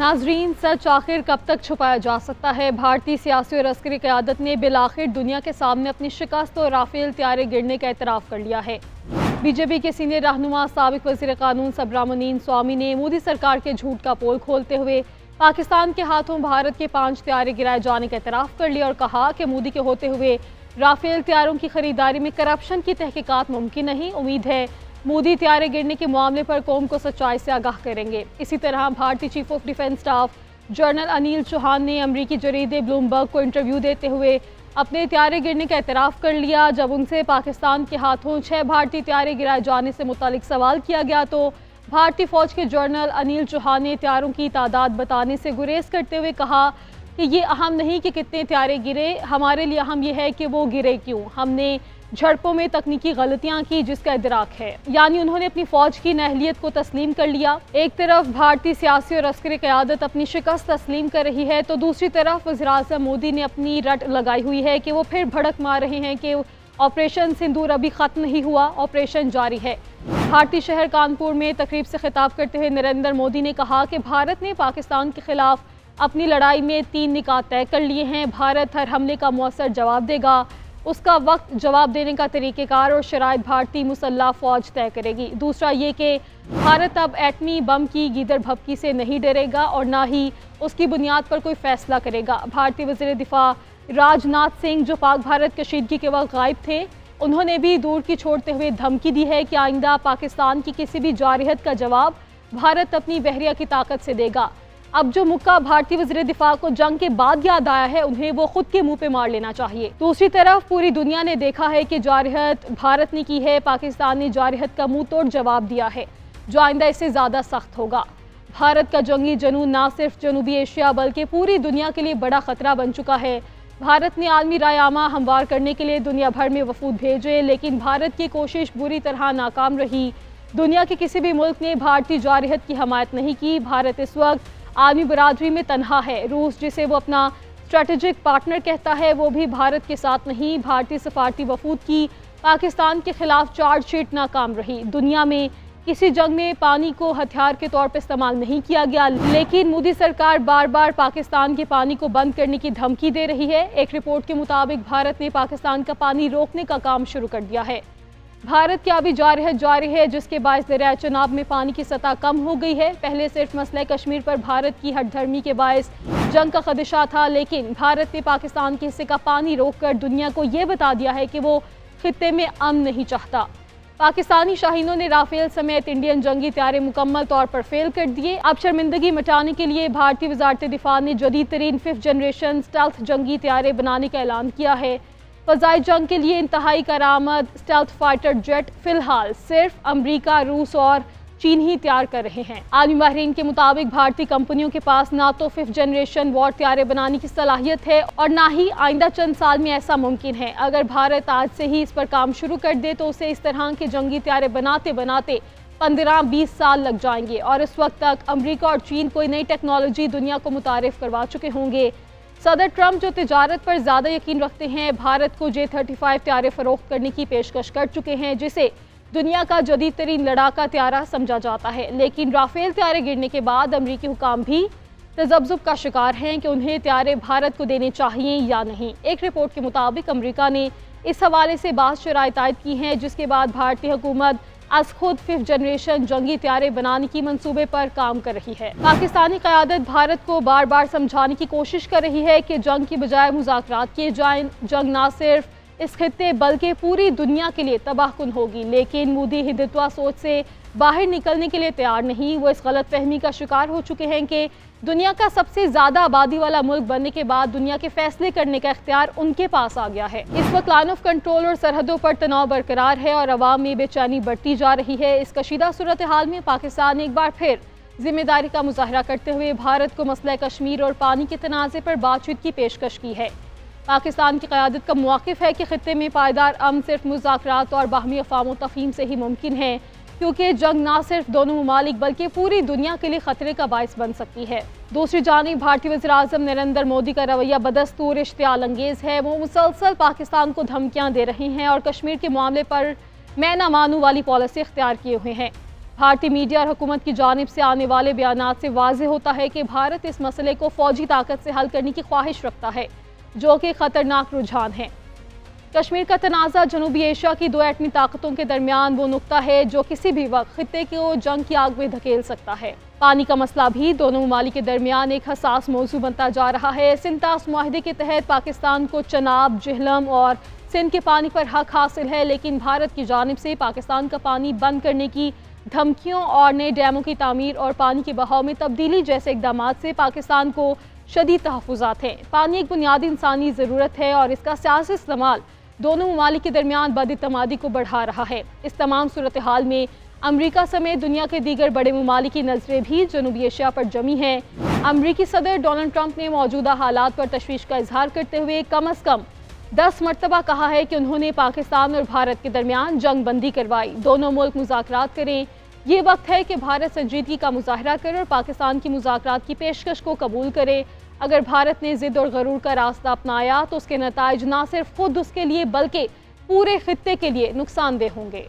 नाजरीन, सच आखिर कब तक छुपाया जा सकता है। भारतीय सियासी और अस्करी क़यादत ने बिलाखिर दुनिया के सामने अपनी शिकस्त और राफेल त्यारे गिरने का एतराफ़ कर लिया है। बीजेपी के सीनियर रहनुमा साबिक वज़ीर क़ानून सुब्रमण्यम स्वामी ने मोदी सरकार के झूठ का पोल खोलते हुए पाकिस्तान के हाथों भारत के 5 त्यारे गिराए जाने का एतराफ़ कर लिया और कहा कि मोदी के होते हुए राफेल त्यारों की खरीदारी में करप्शन की तहकीकात मुमकिन नहीं। उम्मीद है मोदी त्यारे गिरने के मामले पर कौम को सच्चाई से आगाह करेंगे। इसी तरह भारतीय chief of defence staff general Anil Chauhan ने अमरीकी जरीदे ब्लूमबर्ग को इंटरव्यू देते हुए अपने त्यारे गिरने का एतराफ़ कर लिया। जब उनसे पाकिस्तान के हाथों 6 भारतीय त्यारे गिराए जाने से मुतालिक सवाल किया गया तो भारतीय फ़ौज के जनरल अनिल चौहान ने त्यारों की तादाद बताने से गुरेज करते हुए कहा कि ये अहम नहीं कि कितने त्यारे गिरे, हमारे लिए अहम यह है कि वो गिरे क्यों। हमने झड़पों में तकनीकी गलतियां की जिसका इदराक है। यानी उन्होंने अपनी फौज की नाअहलियत को तस्लीम कर लिया। एक तरफ भारतीय सियासी और अस्करी क़यादत अपनी शिकस्त तस्लीम कर रही है तो दूसरी तरफ वज़ीर-ए-आज़म मोदी ने अपनी रट लगाई हुई है कि वो फिर भड़क मार रहे हैं कि ऑपरेशन सिंदूर अभी ख़त्म नहीं हुआ, ऑपरेशन जारी है। भारतीय शहर कानपुर में तकरीब से खिताब करते हुए नरेंद्र मोदी ने कहा कि भारत ने पाकिस्तान के खिलाफ अपनी लड़ाई में 3 निकात तय कर लिए हैं। भारत हर हमले का मौसर जवाब देगा, उसका वक्त, जवाब देने का तरीक़ेकार और शराइत भारतीय मुसल्लह फ़ौज तय करेगी। दूसरा ये कि भारत अब एटमी बम की गीदड़ भभकी से नहीं डरेगा और ना ही उसकी बुनियाद पर कोई फ़ैसला करेगा। भारतीय वज़ीर दिफ़ा राजनाथ सिंह जो पाक भारत कशीदगी के वक्त गायब थे, उन्होंने भी दूर की छोड़ते हुए धमकी दी है कि आइंदा पाकिस्तान की किसी भी जारहत का जवाब भारत अपनी बहरिया की ताकत से देगा। अब जो मुक्का भारतीय वज़ीर दिफा को जंग के बाद याद आया है, उन्हें वो खुद के मुंह पे मार लेना चाहिए। दूसरी तरफ पूरी दुनिया ने देखा है कि जारहत भारत ने की है, पाकिस्तान ने जारहत का मुंह तोड़ जवाब दिया है जो आइंदा इससे ज़्यादा सख्त होगा। भारत का जंगी जनून ना सिर्फ जनूबी एशिया बल्कि पूरी दुनिया के लिए बड़ा ख़तरा बन चुका है। भारत ने आलमी राय आमा हमवार करने के लिए दुनिया भर में वफूद भेजे, लेकिन भारत की कोशिश बुरी तरह नाकाम रही। दुनिया के किसी भी मुल्क ने भारतीय जारहत की हमायत नहीं की। भारत इस वक्त आलमी बरादरी में तन्हा है। रूस, जिसे वो अपना स्ट्रेटेजिक पार्टनर कहता है, वो भी भारत के साथ नहीं। भारतीय सफारती वफूद की पाकिस्तान के खिलाफ चार्जशीट नाकाम रही। दुनिया में किसी जंग में पानी को हथियार के तौर पर इस्तेमाल नहीं किया गया, लेकिन मोदी सरकार बार बार पाकिस्तान के पानी को बंद करने की धमकी दे रही है। एक रिपोर्ट के मुताबिक भारत ने पाकिस्तान का पानी रोकने का काम शुरू कर दिया है। भारत की आबी जारहत जारी है जिसके बायस दरिया चनाब में पानी की सतह कम हो गई है। पहले सिर्फ मसला कश्मीर पर भारत की हठधर्मी के बायस जंग का खदशा था, लेकिन भारत ने पाकिस्तान के हिस्से का पानी रोककर दुनिया को ये बता दिया है कि वो खित्ते में अमन नहीं चाहता। पाकिस्तानी शाहीनों ने राफेल समेत इंडियन जंगी त्यारे मुकम्मल तौर पर फेल कर दिए। अब शर्मिंदगी मिटाने के लिए भारतीय वज़ारत दिफा ने जदीद तरीन 5th जनरेशन स्टेल्थ जंगी त्यारे बनाने का ऐलान किया है। फ़ज़ाई जंग के लिए इंतहाई करामद स्टेल्थ फाइटर जेट फ़िलहाल सिर्फ अमरीका, रूस और चीन ही तैयार कर रहे हैं। आलमी माहिरीन के मुताबिक भारतीय कंपनियों के पास ना तो 5th जनरेशन वॉर त्यारे बनाने की सलाहियत है और ना ही आइंदा चंद साल में ऐसा मुमकिन है। अगर भारत आज से ही इस पर काम शुरू कर दे तो उसे इस तरह के जंगी त्यारे बनाते बनाते 15-20 साल लग जाएंगे और इस वक्त तक अमरीका और चीन कोई नई टेक्नोलॉजी दुनिया को मुतारिफ करवा चुके होंगे। सदर ट्रंप जो तिजारत पर ज़्यादा यकीन रखते हैं, भारत को J-35 त्यारे फ़रोख्त करने की पेशकश कर चुके हैं जिसे दुनिया का जदीद तरीन लड़ाका त्यारा समझा जाता है। लेकिन राफेल त्यारे गिरने के बाद अमरीकी हुकाम भी तज़ब्ज़ुब का शिकार हैं कि उन्हें त्यारे भारत को देने चाहिए या नहीं। एक रिपोर्ट के मुताबिक अमरीका ने इस हवाले से बाज़ शराइत आयद की हैं जिसके बाद भारतीय हुकूमत आज खुद 5th जनरेशन जंगी त्यारे बनाने की मंसूबे पर काम कर रही है। पाकिस्तानी क़यादत भारत को बार बार समझाने की कोशिश कर रही है कि जंग की बजाय मुज़ाकरात किए जाएं। जंग ना सिर्फ इस खित्ते बल्कि पूरी दुनिया के लिए तबाहकुन होगी, लेकिन मोदी हिंदुत्वा सोच से बाहर निकलने के लिए तैयार नहीं। वो इस गलत फहमी का शिकार हो चुके हैं कि दुनिया का सबसे ज़्यादा आबादी वाला मुल्क बनने के बाद दुनिया के फैसले करने का इख्तियार उनके पास आ गया है। इस वक्त लाइन ऑफ कंट्रोल और सरहदों पर तनाव बरकरार है और अवाम में बेचैनी बढ़ती जा रही है। इस कशीदा सूरत हाल में पाकिस्तान एक बार फिर जिम्मेदारी का मुजाहरा करते हुए भारत को मसला कश्मीर और पानी के तनाज़े पर बातचीत की पेशकश की है। पाकिस्तान की क़यादत का मौक़िफ़ है कि खित्ते में पायदार अमन सिर्फ मुज़ाकरात और बाहमी अफ़ाम तफ़हीम से ही मुमकिन है, क्योंकि जंग ना सिर्फ दोनों ममालिक बल्कि पूरी दुनिया के लिए खतरे का बायस बन सकती है। दूसरी जानिब भारतीय वज़ीर-ए-आज़म नरेंद्र मोदी का रवैया बदस्तूर इश्तियाल अंगेज़ है। वो मुसलसल पाकिस्तान को धमकियाँ दे रहे हैं और कश्मीर के मामले पर मैं ना मानूं वाली पॉलिसी इख्तियार किए हुए हैं। بھارتی میڈیا اور حکومت کی جانب سے آنے والے بیانات سے واضح ہوتا ہے کہ بھارت اس مسئلے کو فوجی طاقت سے حل کرنے کی خواہش رکھتا ہے، جو کہ خطرناک رجحان ہے۔ کشمیر کا تنازع جنوبی ایشیا کی 2 ایٹمی طاقتوں کے درمیان وہ نقطہ ہے جو کسی بھی وقت خطے کو جنگ کی آگ میں دھکیل سکتا ہے۔ پانی کا مسئلہ بھی دونوں ممالک کے درمیان ایک حساس موضوع بنتا جا رہا ہے۔ سنتاس معاہدے کے تحت پاکستان کو چناب، جہلم اور سندھ کے پانی پر حق حاصل ہے، لیکن بھارت کی جانب سے پاکستان کا پانی بند کرنے کی دھمکیوں اور نئے ڈیموں کی تعمیر اور پانی کے بہاؤ میں تبدیلی جیسے اقدامات سے پاکستان کو شدید تحفظات ہیں۔ پانی ایک بنیادی انسانی ضرورت ہے اور اس کا سیاسی استعمال دونوں ممالک کے درمیان بد اعتمادی کو بڑھا رہا ہے۔ اس تمام صورتحال میں امریکہ سمیت دنیا کے دیگر بڑے ممالک کی نظریں بھی جنوبی ایشیا پر جمی ہیں۔ امریکی صدر ڈونلڈ ٹرمپ نے موجودہ حالات پر تشویش کا اظہار کرتے ہوئے کم از کم 10 مرتبہ کہا ہے کہ انہوں نے پاکستان اور بھارت کے درمیان جنگ بندی کروائی، دونوں ملک مذاکرات کریں۔ یہ وقت ہے کہ بھارت سنجیدگی کا مظاہرہ کرے اور پاکستان کی مذاکرات کی پیشکش کو قبول کرے۔ اگر بھارت نے ضد اور غرور کا راستہ اپنایا تو اس کے نتائج نہ صرف خود اس کے لیے بلکہ پورے خطے کے لیے نقصان دہ ہوں گے۔